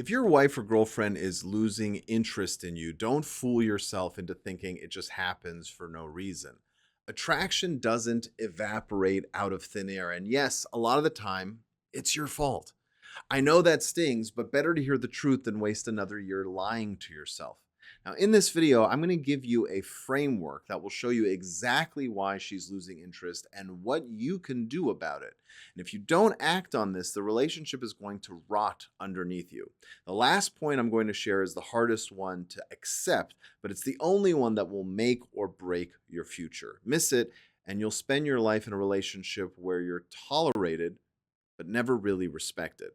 If your wife or girlfriend is losing interest in you, don't fool yourself into thinking it just happens for no reason. Attraction doesn't evaporate out of thin air. And yes, a lot of the time, it's your fault. I know that stings, but better to hear the truth than waste another year lying to yourself. Now, in this video, I'm going to give you a framework that will show you exactly why she's losing interest and what you can do about it. And if you don't act on this, the relationship is going to rot underneath you. The last point I'm going to share is the hardest one to accept, but it's the only one that will make or break your future. Miss it, and you'll spend your life in a relationship where you're tolerated but never really respected.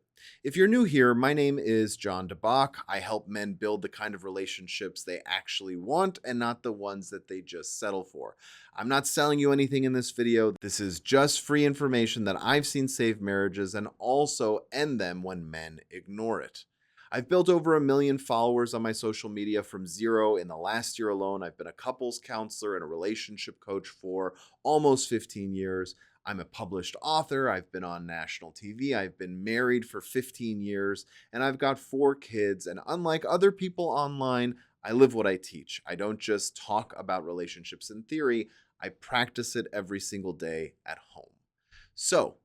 If you're new here, my name is John DeBach. I help men build the kind of relationships they actually want and not the ones that they just settle for. I'm not selling you anything in this video. This is just free information that I've seen save marriages and also end them when men ignore it. I've built over 1 million followers on my social media from zero in the last year alone. I've been a couples counselor and a relationship coach for almost 15 years. I'm a published author. I've been on national TV. I've been married for 15 years, and I've got 4 kids. And unlike other people online, I live what I teach. I don't just talk about relationships in theory. I practice it every single day at home. So,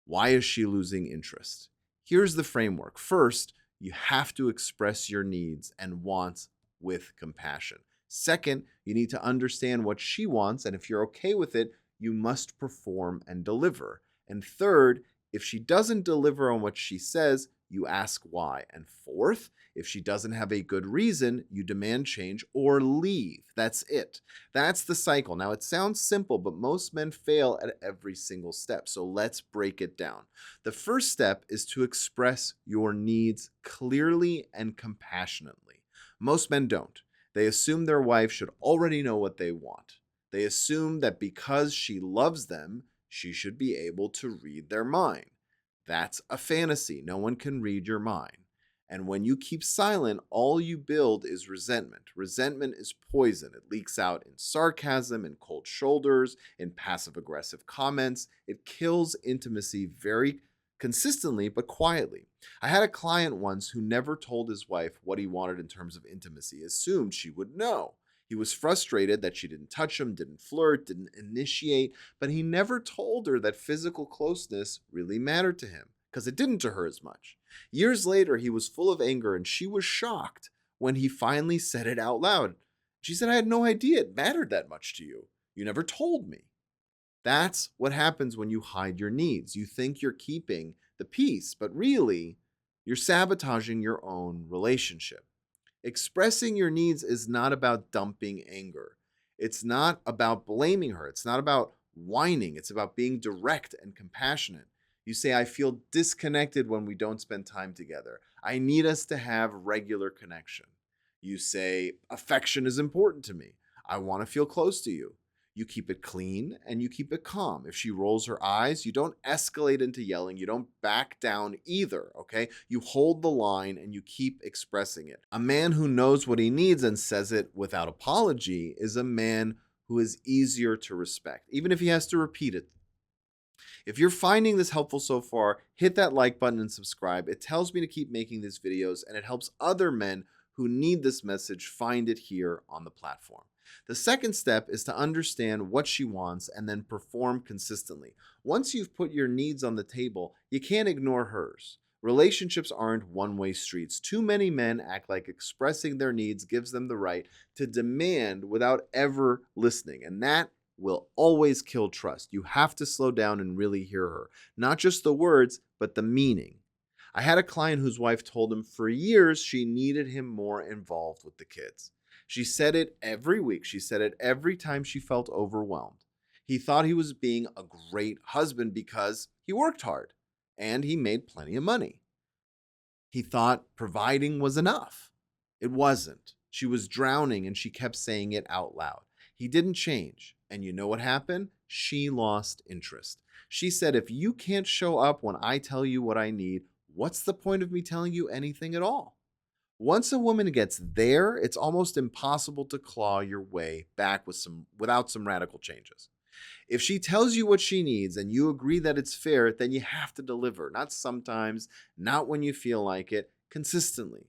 why is she losing interest? Here's the framework. First, you have to express your needs and wants with compassion. Second, you need to understand what she wants, and if you're okay with it, you must perform and deliver. And third, if she doesn't deliver on what she says, you ask why. And fourth, if she doesn't have a good reason, you demand change or leave. That's it. That's the cycle. Now, it sounds simple, but most men fail at every single step. So let's break it down. The first step is to express your needs clearly and compassionately. Most men don't. They assume their wife should already know what they want. They assume that because she loves them, she should be able to read their mind. That's a fantasy. No one can read your mind. And when you keep silent, all you build is resentment. Resentment is poison. It leaks out in sarcasm, in cold shoulders, in passive-aggressive comments. It kills intimacy very consistently but quietly. I had a client once who never told his wife what he wanted in terms of intimacy, assumed she would know. He was frustrated that she didn't touch him, didn't flirt, didn't initiate, but he never told her that physical closeness really mattered to him, because it didn't to her as much. Years later, he was full of anger, and she was shocked when he finally said it out loud. She said, "I had no idea it mattered that much to you. You never told me." That's what happens when you hide your needs. You think you're keeping the peace, but really, you're sabotaging your own relationship. Expressing your needs is not about dumping anger. It's not about blaming her. It's not about whining. It's about being direct and compassionate. You say, "I feel disconnected when we don't spend time together. I need us to have regular connection." You say, "Affection is important to me. I want to feel close to you." You keep it clean and you keep it calm. If she rolls her eyes, you don't escalate into yelling. You don't back down either, okay? You hold the line and you keep expressing it. A man who knows what he needs and says it without apology is a man who is easier to respect, even if he has to repeat it. If you're finding this helpful so far, hit that like button and subscribe. It tells me to keep making these videos and it helps other men who need this message find it here on the platform. The second step is to understand what she wants and then perform consistently. Once you've put your needs on the table, you can't ignore hers. Relationships aren't one-way streets. Too many men act like expressing their needs gives them the right to demand without ever listening, and that will always kill trust. You have to slow down and really hear her. Not just the words, but the meaning. I had a client whose wife told him for years she needed him more involved with the kids. She said it every week. She said it every time she felt overwhelmed. He thought he was being a great husband because he worked hard and he made plenty of money. He thought providing was enough. It wasn't. She was drowning and she kept saying it out loud. He didn't change. And you know what happened? She lost interest. She said, "If you can't show up when I tell you what I need, what's the point of me telling you anything at all?" Once a woman gets there, it's almost impossible to claw your way back without some radical changes. If she tells you what she needs and you agree that it's fair, then you have to deliver. Not sometimes, not when you feel like it, consistently.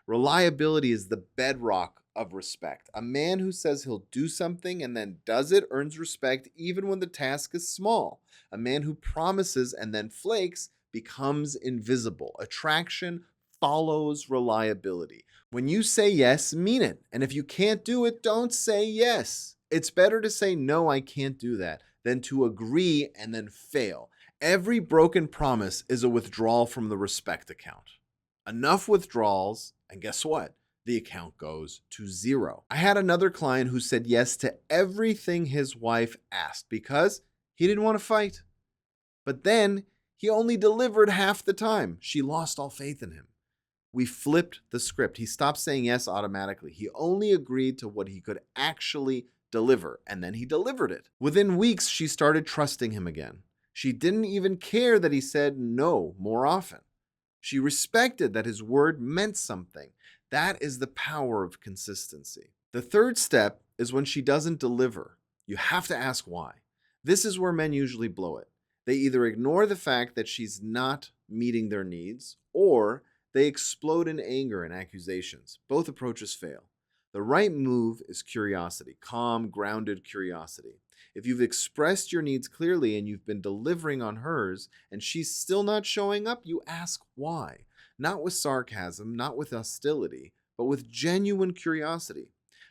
Reliability is the bedrock of respect. A man who says he'll do something and then does it earns respect even when the task is small. A man who promises and then flakes becomes invisible. Attraction follows reliability. When you say yes, mean it. And if you can't do it, don't say yes. It's better to say, no, I can't do that, than to agree and then fail. Every broken promise is a withdrawal from the respect account. Enough withdrawals, and guess what? The account goes to zero. I had another client who said yes to everything his wife asked because he didn't want to fight. But then he only delivered half the time. She lost all faith in him. We flipped the script. He stopped saying yes automatically. He only agreed to what he could actually deliver, and then he delivered it. Within weeks, she started trusting him again. She didn't even care that he said no more often. She respected that his word meant something. That is the power of consistency. The third step is when she doesn't deliver. You have to ask why. This is where men usually blow it. They either ignore the fact that she's not meeting their needs, or they explode in anger and accusations. Both approaches fail. The right move is curiosity, calm, grounded curiosity. If you've expressed your needs clearly and you've been delivering on hers and she's still not showing up, you ask why. Not with sarcasm, not with hostility, but with genuine curiosity.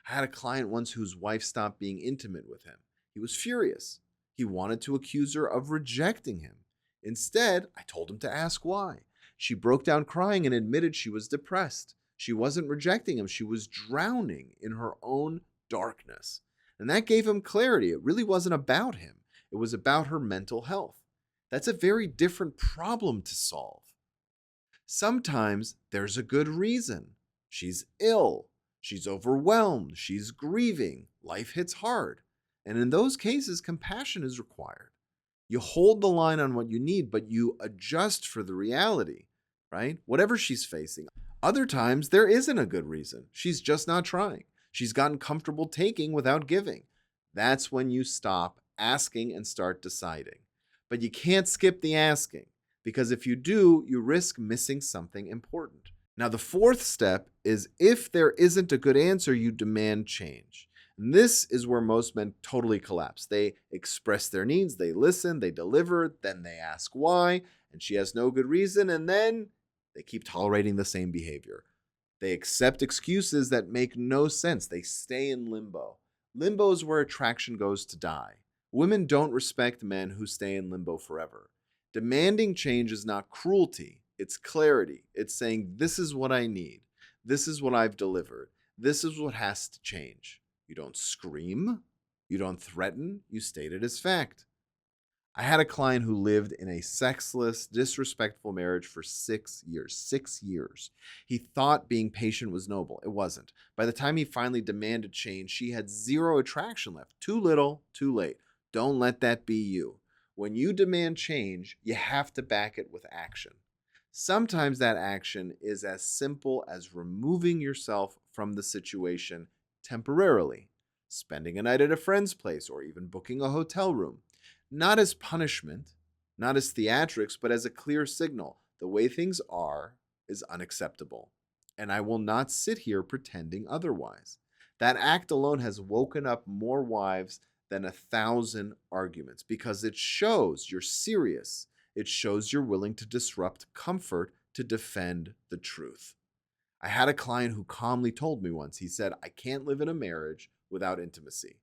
I had a client once whose wife stopped being intimate with him. He was furious. He wanted to accuse her of rejecting him. Instead, I told him to ask why. She broke down crying and admitted she was depressed. She wasn't rejecting him. She was drowning in her own darkness. And that gave him clarity. It really wasn't about him. It was about her mental health. That's a very different problem to solve. Sometimes there's a good reason. She's ill. She's overwhelmed. She's grieving. Life hits hard. And in those cases, compassion is required. You hold the line on what you need, but you adjust for the reality, right? Whatever she's facing. Other times, there isn't a good reason. She's just not trying. She's gotten comfortable taking without giving. That's when you stop asking and start deciding. But you can't skip the asking, because if you do, you risk missing something important. Now, the fourth step is if there isn't a good answer, you demand change. And this is where most men totally collapse. They express their needs, they listen, they deliver, then they ask why, and she has no good reason, and then they keep tolerating the same behavior. They accept excuses that make no sense. They stay in limbo. Limbo is where attraction goes to die. Women don't respect men who stay in limbo forever. Demanding change is not cruelty, it's clarity. It's saying, this is what I need. This is what I've delivered. This is what has to change. You don't scream. You don't threaten. You state it as fact. I had a client who lived in a sexless, disrespectful marriage for 6 years. 6 years. He thought being patient was noble. It wasn't. By the time he finally demanded change, she had zero attraction left. Too little, too late. Don't let that be you. When you demand change, you have to back it with action. Sometimes that action is as simple as removing yourself from the situation temporarily, spending a night at a friend's place, or even booking a hotel room. Not as punishment, not as theatrics, but as a clear signal. The way things are is unacceptable, and I will not sit here pretending otherwise. That act alone has woken up more wives than 1,000 arguments because it shows you're serious. It shows you're willing to disrupt comfort to defend the truth. I had a client who calmly told me once, he said, I can't live in a marriage without intimacy.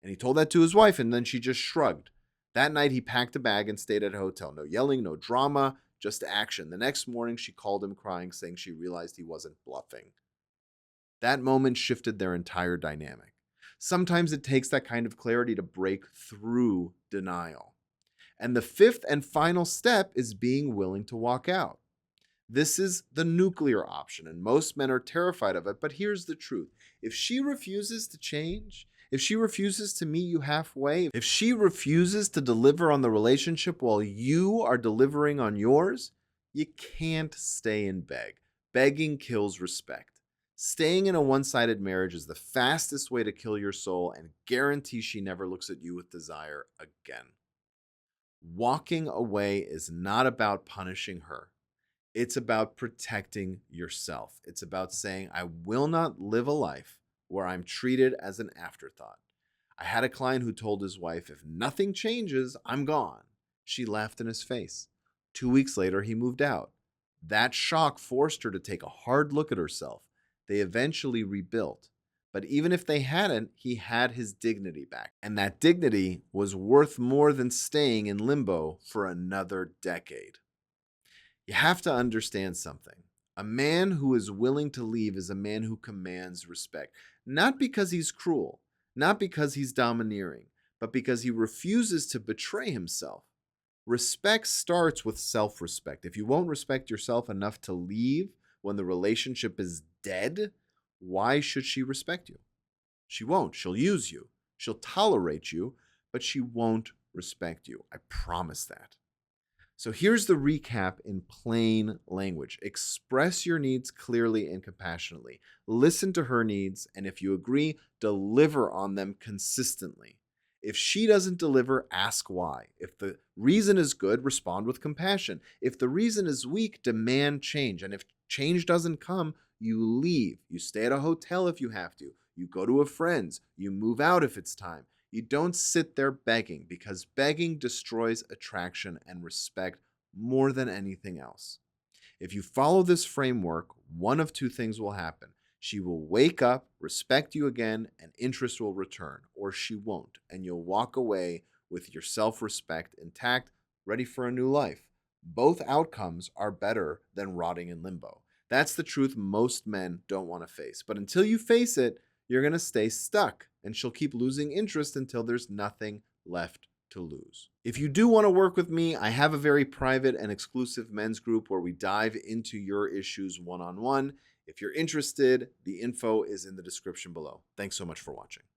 And he told that to his wife, and then she just shrugged. That night, he packed a bag and stayed at a hotel. No yelling, no drama, just action. The next morning, she called him crying, saying she realized he wasn't bluffing. That moment shifted their entire dynamic. Sometimes it takes that kind of clarity to break through denial. And the fifth and final step is being willing to walk out. This is the nuclear option, and most men are terrified of it. But here's the truth. If she refuses to change, if she refuses to meet you halfway, if she refuses to deliver on the relationship while you are delivering on yours, you can't stay and beg. Begging kills respect. Staying in a one-sided marriage is the fastest way to kill your soul and guarantee she never looks at you with desire again. Walking away is not about punishing her. It's about protecting yourself. It's about saying, I will not live a life where I'm treated as an afterthought. I had a client who told his wife, if nothing changes, I'm gone. She laughed in his face. 2 weeks later, he moved out. That shock forced her to take a hard look at herself. They eventually rebuilt. But even if they hadn't, he had his dignity back. And that dignity was worth more than staying in limbo for another decade. You have to understand something. A man who is willing to leave is a man who commands respect, not because he's cruel, not because he's domineering, but because he refuses to betray himself. Respect starts with self respect. If you won't respect yourself enough to leave when the relationship is dead, why should she respect you? She won't. She'll use you. She'll tolerate you, but she won't respect you. I promise that. So here's the recap in plain language. Express your needs clearly and compassionately. Listen to her needs, and if you agree, deliver on them consistently. If she doesn't deliver, ask why. If the reason is good, respond with compassion. If the reason is weak, demand change. And if change doesn't come, you leave. You stay at a hotel if you have to. You go to a friend's. You move out if it's time. You don't sit there begging, because begging destroys attraction and respect more than anything else. If you follow this framework, one of two things will happen. She will wake up, respect you again, and interest will return, or she won't, and you'll walk away with your self-respect intact, ready for a new life. Both outcomes are better than rotting in limbo. That's the truth most men don't want to face. But until you face it, you're going to stay stuck, and she'll keep losing interest until there's nothing left to lose. If you do want to work with me, I have a very private and exclusive men's group where we dive into your issues one-on-one. If you're interested, the info is in the description below. Thanks so much for watching.